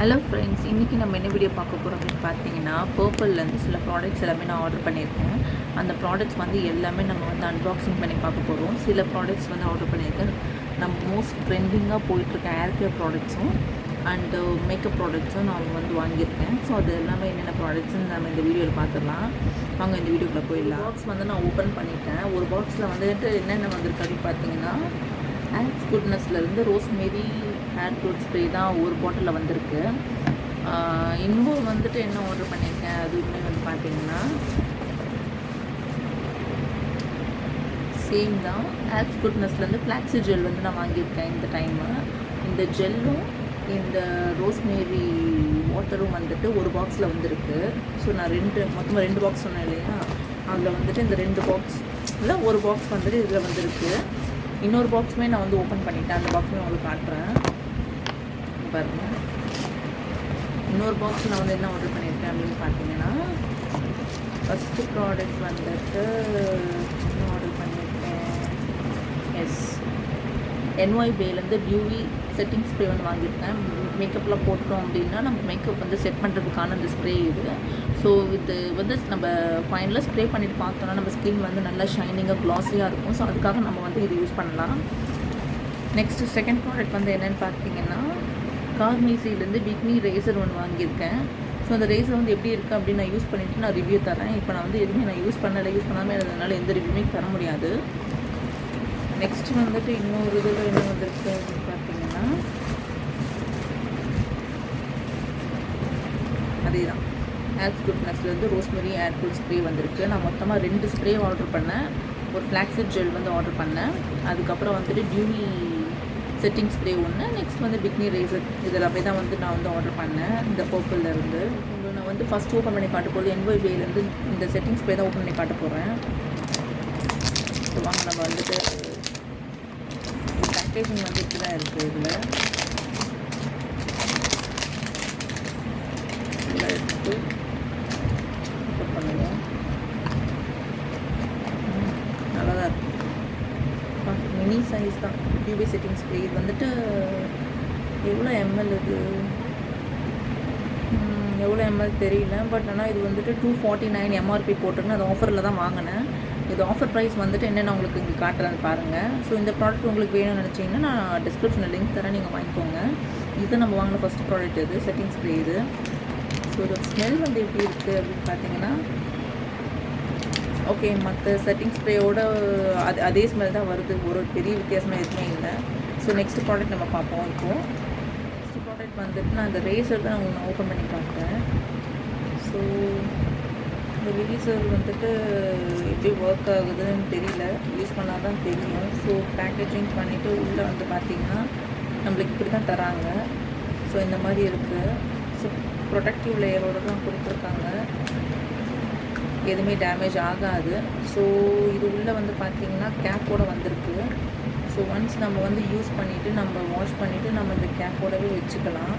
Hello friends, இன்றைக்கி நம்ம என்ன வீடியோ பார்க்க போகிறோம் அப்படின்னு பார்த்தீங்கன்னா, பர்பிள்லேருந்து சில ப்ராடக்ட்ஸ் எல்லாமே நான் ஆர்டர் பண்ணியிருக்கேன். அந்த ப்ராடக்ட்ஸ் வந்து எல்லாமே நம்ம வந்து அன்பாக்சிங் பண்ணி பார்க்க போகிறோம். சில ப்ராடக்ட்ஸ் வந்து ஆர்டர் பண்ணியிருக்கேன். நம்ம மோஸ்ட் ட்ரெண்டிங்காக போயிட்டுருக்க ஹேர் கேர் ப்ராடக்ட்ஸும் அண்டு மேக்கப் ப்ராடக்ட்ஸும் நான் வந்து வாங்கியிருக்கேன். ஸோ அது எல்லாமே என்னென்ன ப்ராடக்ட்ஸ்ன்னு நம்ம இந்த வீடியோவில் பார்த்துடலாம். வாங்க இந்த வீடியோக்குள்ளே போயிடலாம். பாக்ஸ் வந்து நான் ஓப்பன் பண்ணிட்டேன். ஒரு பாக்ஸில் வந்துட்டு என்னென்ன வந்திருக்கு அப்படின்னு பார்த்தீங்கன்னா, ஆக்ஸ் குட்னஸ்லேருந்து ரோஸ்மேரி ஹேர் க்ரோத் ஸ்ப்ரே தான் ஒரு பாட்டிலில் வந்திருக்கு. இன்னொரு வந்துட்டு என்ன ஆர்டர் பண்ணியிருக்கேன் அதுவுமே வந்து பார்த்தீங்கன்னா சேம் தான். ஆக்ஸ் குட்னஸ்லேருந்து ஃப்ளாக்ஸி ஜெல் வந்து நான் வாங்கியிருக்கேன் இந்த டைமு. இந்த ஜெல்லும் இந்த ரோஸ்மேரி வாட்டரும் வந்துட்டு ஒரு பாக்ஸில் வந்திருக்கு. ஸோ நான் மொத்தமாக ரெண்டு பாக்ஸ் சொன்னேன் இல்லையா, அதில் வந்துட்டு இந்த ரெண்டு பாக்ஸ் இல்லை ஒரு பாக்ஸ் வந்துட்டு இதில் வந்திருக்கு. இன்னொரு பாக்ஸுமே நான் வந்து ஓப்பன் பண்ணிட்டேன். அந்த பாக்ஸுமே உங்களுக்கு காட்டுறேன் பாருங்கள். இன்னொரு பாக்ஸ் நான் வந்து என்ன ஆர்டர் பண்ணியிருக்கேன் அப்படின்னு பார்த்தீங்கன்னா, ஃபஸ்ட்டு ப்ராடக்ட் வந்துட்டு என்ன ஆர்டர் பண்ணியிருக்கேன், NYBேலேருந்து டியூவி செட்டிங் ஸ்ப்ரே வந்து வாங்கியிருக்கேன். மேக்கப்லாம் போட்டோம் அப்படின்னா நம்ம மேக்கப் வந்து செட் பண்ணுறதுக்கான அந்த ஸ்ப்ரே இது. ஸோ இது வந்து நம்ம ஃபைனலாக ஸ்ப்ரே பண்ணிவிட்டு பார்த்தோன்னா நம்ம ஸ்கின் வந்து நல்லா ஷைனிங்காக க்ளாஸியாக இருக்கும். ஸோ அதுக்காக நம்ம வந்து இது யூஸ் பண்ணலாம். நெக்ஸ்ட்டு செகண்ட் ப்ராடக்ட் வந்து என்னென்னு பார்த்தீங்கன்னா, கார்மீசிலேருந்து பிக்னி ரேசர் ஒன்று வாங்கியிருக்கேன். ஸோ அந்த ரேசர் வந்து எப்படி இருக்குது அப்படின்னு நான் யூஸ் பண்ணிவிட்டு நான் ரிவ்யூ தரேன். இப்போ நான் வந்து எதுவுமே நான் யூஸ் பண்ணாமல் இருந்ததுனால எந்த ரிவ்யூமே தர முடியாது. நெக்ஸ்ட் வந்துட்டு இன்னொரு இதில் என்ன வந்திருக்கு அப்படின்னு பார்த்தீங்கன்னா, அதே தான் ஆக்ஸ் குட்னஸ்லேருந்து ரோஸ்மெரி ஹேர் க்ரோத் ஸ்ப்ரே வந்திருக்கு. நான் மொத்தமாக 2 ஸ்ப்ரே ஆர்டர் பண்ணேன். ஒரு ஃப்ளாக்ஸிட் ஜெல் வந்து ஆர்டர் பண்ணேன். அதுக்கப்புறம் வந்துட்டு டியூவி செட்டிங் ஸ்ப்ரே ஒன்று, நெக்ஸ்ட் வந்து பிக்னி ரேசர், இதெல்லாமே தான் வந்து நான் வந்து ஆர்டர் பண்ணேன் இந்த பர்பிள்லேருந்து. உங்களுக்கு நான் வந்து ஃபஸ்ட் ஓப்பன் பண்ணி காட்ட போகிறது NYBேலேருந்து இந்த செட்டிங் ஸ்ப்ரே தான் ஓப்பன் பண்ணி காட்ட போகிறேன். ஸோ வாங்க நம்ம வந்துட்டு பேக்கேஜிங் வந்து இப்படி தான் இருக்குது. இதில் எடுத்து ஓப்பன் பண்ணுவோம். நல்லா தான் இருக்குது. மினி சைஸ் தான் டியூபி செட்டிங் ஸ்ப்ரே. இது வந்துட்டு எவ்வளோ எம்எல் இது எவ்வளோ எம்எல் தெரியல. பட் ஆனால் இது வந்துட்டு 249 MRP போட்டிருக்குன்னு அது ஆஃபரில் தான் வாங்கினேன். இது ஆஃபர் ப்ரைஸ் வந்துட்டு என்னென்ன உங்களுக்கு இங்கே காட்டுறேன்னு பாருங்கள். ஸோ இந்த ப்ராடக்ட் உங்களுக்கு வேணும்னு நினச்சிங்கன்னா நான் டிஸ்கிரிப்ஷனில் லிங்க் தரேன், நீங்கள் வாங்கிக்கோங்க. இது நம்ம வாங்கின ஃபஸ்ட் ப்ராடக்ட் இது செட்டிங் ஸ்ப்ரே இது. ஸோ இதோட ஸ்மெல் வந்து எப்படி இருக்குது அப்படின்னு பார்த்தீங்கன்னா, ஓகே மற்ற செட்டிங் ஸ்ப்ரேயோட அதே ஸ்மெல் தான் வருது. ஒரு பெரிய வித்தியாசமாக எதுவுமே இல்லை. ஸோ நெக்ஸ்ட் ப்ராடக்ட் நம்ம பார்ப்போம். இப்போது நெக்ஸ்ட் ப்ராடக்ட் வந்துட்டு நான் அந்த ரேசர் தான் நான் ஓப்பன் பண்ணி காட்டுறேன். ஸோ இந்த ரேசர் வந்துட்டு எப்படி ஒர்க் ஆகுதுன்னு தெரியல, யூஸ் பண்ணால் தான் தெரியும். ஸோ பேக்கேஜிங் பண்ணிவிட்டு உள்ளே வந்து பார்த்திங்கன்னா நம்மளுக்கு இப்படி தான் தராங்க. ஸோ இந்த மாதிரி இருக்குது. ஸோ ப்ரொடக்டிவ் லேயரோடு தான் கொடுத்துருக்காங்க, எதுவுமே டேமேஜ் ஆகாது. ஸோ இது உள்ளே வந்து பார்த்திங்கன்னா கேப்போடு வந்திருக்கு. ஸோ ஒன்ஸ் நம்ம வந்து யூஸ் பண்ணிவிட்டு நம்ம வாஷ் பண்ணிவிட்டு நம்ம இந்த கேப்போடவே வச்சுக்கலாம்.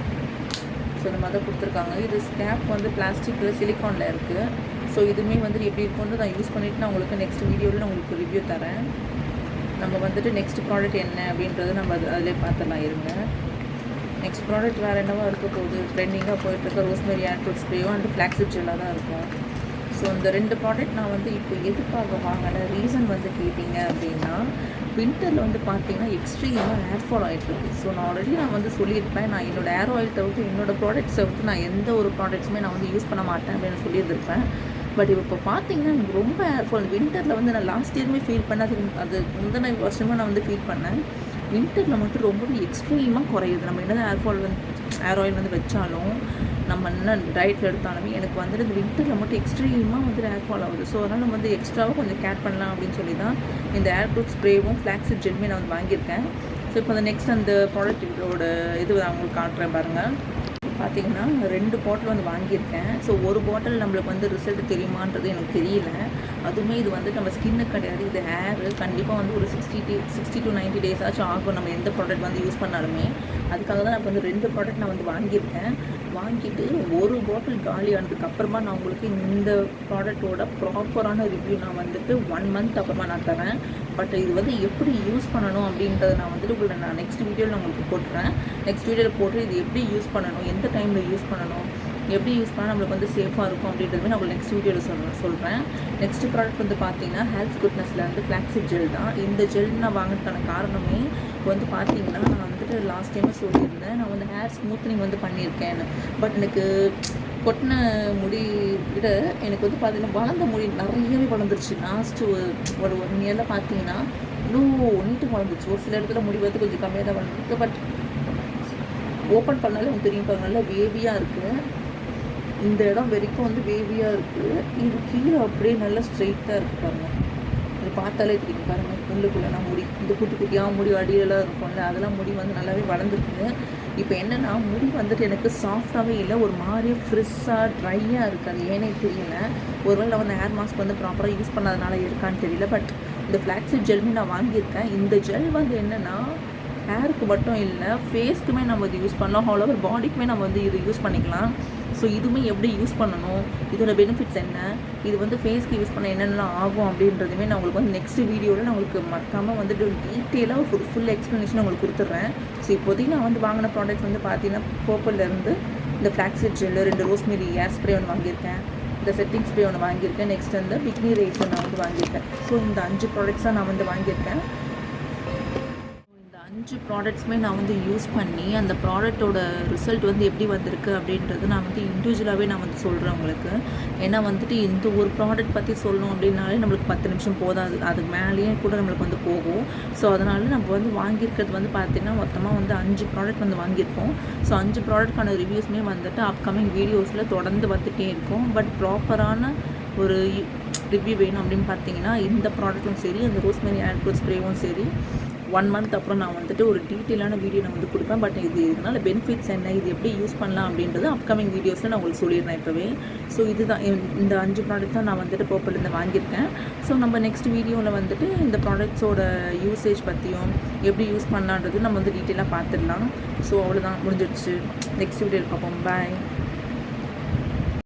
ஸோ இந்த மாதிரி கொடுத்துருக்காங்க. இது கேப் வந்து பிளாஸ்டிக்கில் சிலிக்கானில் இருக்குது. ஸோ இதுவுமே வந்துட்டு எப்படி இருக்கும்னு நான் யூஸ் பண்ணிவிட்டு நான் உங்களுக்கு நெக்ஸ்ட் வீடியோவில் நான் உங்களுக்கு ரிவ்யூ தரேன். நம்ம வந்துட்டு நெக்ஸ்ட் ப்ராடக்ட் என்ன அப்படின்றது நம்ம அதிலே பார்த்துடலாம் இருங்க. நெக்ஸ்ட் ப்ராடக்ட் வேறு என்னவோ இருக்க போகுது. ட்ரெண்டிங்காக போயிட்டுருக்க rosemary hair growth ஸ்ப்ரேயும் and flaxseed ஜெல்லாக தான் இருக்கும். ஸோ இந்த 2 ப்ராடக்ட் நான் வந்து இப்போ எதுக்காக வாங்கின ரீசன் வந்து கேட்டிங்க அப்படின்னா, வின்டரில் வந்து பார்த்திங்கன்னா எக்ஸ்ட்ரீமாக ஹேர் ஃபால் ஆகிட்டுருக்கு. ஸோ நான் ஆல்ரெடி வந்து சொல்லியிருப்பேன், நான் என்னோடய ஹேர் ஆயில் தவிர்த்து என்னோடய ப்ராடக்ட்ஸ் தவிர்த்து நான் எந்த ஒரு ப்ராடக்ட்ஸுமே நான் வந்து யூஸ் பண்ண மாட்டேன் அப்படின்னு சொல்லியிருந்திருப்பேன். பட் இப்போ பார்த்திங்கன்னா எனக்கு ரொம்ப ஹேர் ஃபால். வின்டரில் வந்து நான் லாஸ்ட் இயருமே ஃபீல் பண்ணேன், அது முந்தின வருஷமாக நான் வந்து ஃபீல் பண்ணேன். வின்டரில் மட்டும் ரொம்பவே எக்ஸ்ட்ரீமாக குறையுது. நம்ம என்ன ஹேர் ஃபால் வந்து ஹேர் ஆயில் வந்து வச்சாலும் நம்ம என்ன டயட்டில் எடுத்தாலுமே எனக்கு வந்துட்டு இந்த வின்டரில் மட்டும் எக்ஸ்ட்ரீமாக வந்து ஹேர் ஃபால் ஆகுது. ஸோ அதனால் நம்ம வந்து எக்ஸ்ட்ராவாக கொஞ்சம் கேர் பண்ணலாம் அப்படின்னு சொல்லி தான் இந்த ஹேர் க்ரோத் ஸ்ப்ரேவும் ஃப்ளாக்ஸிட் ஜெல்லுமே நான் வந்து வாங்கியிருக்கேன். ஸோ இப்போ அந்த நெக்ஸ்ட் அந்த ப்ராடக்ட்டோட இது நான் உங்களுக்கு காட்டுறேன் பாருங்கள். பார்த்திங்கன்னா 2 பாட்டில் வந்து வாங்கியிருக்கேன். ஸோ ஒரு பாட்டில் நம்மளுக்கு வந்து ரிசல்ட் தெரியுமான்றது எனக்கு தெரியல. அதுவுமே இது வந்து நம்ம ஸ்கின்னுக்கு கிடையாது, இது ஹேரு. கண்டிப்பாக வந்து ஒரு 60 to 90 டேஸ் ஆச்சும் ஆகும் நம்ம எந்த ப்ராடக்ட் வந்து யூஸ் பண்ணாலுமே. அதுக்காக தான் நான் இப்போ வந்து 2 ப்ராடக்ட் நான் வந்து வாங்கியிருக்கேன். வாங்கிட்டு ஒரு பாட்டில் காலி ஆனதுக்கப்புறமா நான் உங்களுக்கு இந்த ப்ராடக்ட்டோட ப்ராப்பரான ரிவ்யூ நான் வந்துட்டு 1 மந்த் அப்புறமா நான் தரேன். பட் இது வந்து எப்படி யூஸ் பண்ணணும் அப்படின்றத நான் வந்துட்டு உங்களுக்கு நான் நெக்ஸ்ட் வீடியோவில் நான் உங்களுக்கு போட்டுறேன். நெக்ஸ்ட் வீடியோவில் போட்டு இது எப்படி யூஸ் பண்ணணும், எந்த டைமில் யூஸ் பண்ணணும், எப்படி யூஸ் பண்ணால் நம்மளுக்கு வந்து சேஃபாக இருக்கும் அப்படின்றதுமே நான் உங்களுக்கு நெக்ஸ்ட் வீடியோவில் சொல்கிறேன். நெக்ஸ்ட் ப்ராடக்ட் வந்து பார்த்தீங்கன்னா ஹெல்த் குட்னஸில் வந்து ஃப்ளாக்ஸிட் ஜெல் தான். இந்த ஜெல் நான் வாங்கினதுக்கான காரணமே வந்து பார்த்தீங்கன்னா, நான் வந்துட்டு லாஸ்ட் டைமே சொல்லியிருந்தேன், நான் வந்து ஹேர் ஸ்மூத்னிங் வந்து பண்ணியிருக்கேன்னு. பட் எனக்கு கொட்டின முடி விட எனக்கு வந்து பார்த்தீங்கன்னா வளர்ந்த முடி நிறையவே வளர்ந்துருச்சு. லாஸ்ட்டு ஒரு 1 இயரில் பார்த்தீங்கன்னா இவ்வளோ நீட்டு வளர்ந்துச்சு. ஒரு சில இடத்துல முடி வந்து கொஞ்சம் கம்மியாக தான் வளர்ந்துருக்கு. பட் ஓப்பன் பண்ணாலே உங்களுக்கு தெரியும் பாருங்க, நல்லா வேவியாக இருக்குது. இந்த இடம் வரைக்கும் வந்து வேவியாக இருக்குது. இது கீழே அப்படியே நல்லா ஸ்ட்ரெயிட்டாக இருக்குது பாருங்கள். இது பார்த்தாலே தெரியும் பாருங்கள், உள்ளுக்குள்ளே முடி இந்த குட்டி குட்டியாக முடி அடியெல்லாம் இருக்கும்ல, அதெல்லாம் முடி வந்து நல்லாவே வளர்ந்துருக்கு. இப்போ என்னென்னா முடி வந்துட்டு எனக்கு சாஃப்டாகவே இல்லை, ஒரு மாதிரி ஃப்ரெஷ்ஷாக ட்ரையாக இருக்குது. அது ஏனே தெரியல. ஒருவேளை நான் வந்து ஹேர் மாஸ்க் வந்து ப்ராப்பராக யூஸ் பண்ணாதனால இருக்கான்னு தெரியல. பட் இந்த ஃப்ளாக்ஸிட் ஜெல்மே நான் வாங்கியிருக்கேன். இந்த ஜெல் வந்து என்னென்னா ஹேருக்கு மட்டும் இல்லை, ஃபேஸ்க்குமே நம்ம இது யூஸ் பண்ணலாம், ஆல் ஓவர் பாடிக்குமே நம்ம வந்து இது யூஸ் பண்ணிக்கலாம். ஸோ இதுவுமே எப்படி யூஸ் பண்ணணும், இதோட பெனிஃபிட்ஸ் என்ன, இது வந்து ஃபேஸ்க்கு யூஸ் பண்ண என்னென்னலாம் ஆகும் அப்படின்றதுமே நான் உங்களுக்கு வந்து நெக்ஸ்ட் வீடியோவில் நான் உங்களுக்கு மறக்காமல் வந்துட்டு டீட்டெயிலாக ஒரு ஃபுல் எக்ஸ்ப்ளனேஷன் உங்களுக்கு கொடுத்துட்றேன். ஸோ இப்போதைக்கு நான் வந்து வாங்கின ப்ராடக்ட்ஸ் வந்து பார்த்தீங்கன்னா பர்பிள்லேருந்து இந்த ஃப்ளாக்ஸிட் ஜெல்லு, 2 ரோஸ்மெரி ஏர் ஸ்ப்ரே ஒன்று வாங்கியிருக்கேன், இந்த செட்டிங் ஸ்ப்ரே ஒன்று வாங்கியிருக்கேன், நெக்ஸ்ட் வந்து பிக்னி ரேஷன் நான் வந்து வாங்கியிருக்கேன். ஸோ இந்த 5 ப்ராடக்ட்ஸ் தான் நான் வந்து வாங்கியிருக்கேன். 5 ப்ராடக்ட்ஸுமே நான் வந்து யூஸ் பண்ணி அந்த ப்ராடக்ட்டோட ரிசல்ட் வந்து எப்படி வந்திருக்கு அப்படின்றது நான் வந்து இண்டிவிஜுவலாகவே நான் வந்து சொல்கிறேன் உங்களுக்கு. ஏன்னா வந்துட்டு இந்த ஒரு ப்ராடக்ட் பற்றி சொல்லணும் அப்படின்னாலே நம்மளுக்கு 10 நிமிஷம் போதாது, அதுக்கு மேலேயே கூட நம்மளுக்கு வந்து போகும். ஸோ அதனால நம்ம வந்து வாங்கியிருக்கிறது வந்து பார்த்திங்கன்னா மொத்தமாக வந்து 5 ப்ராடக்ட் வந்து வாங்கியிருக்கோம். ஸோ 5 ப்ராடக்ட்கான ரிவ்யூஸுமே வந்துட்டு அப்கமிங் வீடியோஸில் தொடர்ந்து வந்துகிட்டே இருக்கும். பட் ப்ராப்பரான ஒரு ரிவ்யூ வேணும் அப்படின்னு பார்த்தீங்கன்னா இந்த ப்ராடக்ட்டும் சரி, அந்த ரோஸ்மெரி ஏர் ஸ்ப்ரேவும் சரி, 1 மந்த் அப்புறம் நான் வந்துட்டு ஒரு டீட்டெயிலான வீடியோ நான் வந்து கொடுப்பேன். பட் இதனால் பெனிஃபிட்ஸ் என்ன, இது எப்படி யூஸ் பண்ணலாம் அப்படின்றது அப்கமிங் வீடியோஸில் நான் உங்களுக்கு சொல்லிடுறேன் இப்போவே. ஸோ இதுதான் இந்த 5 ப்ராடக்ட் தான் நான் வந்துட்டு பர்பிள்லேருந்து வாங்கியிருக்கேன். ஸோ நம்ம நெக்ஸ்ட் வீடியோவில் வந்துட்டு இந்த ப்ராடக்ட்ஸோட யூசேஜ் பற்றியும் எப்படி யூஸ் பண்ணலான்றது நம்ம வந்து டீட்டெயிலாக பார்த்துடலாம். ஸோ அவ்வளோதான், முடிஞ்சிடுச்சு. நெக்ஸ்ட் வீடியோவில் பார்ப்போம். பாய்.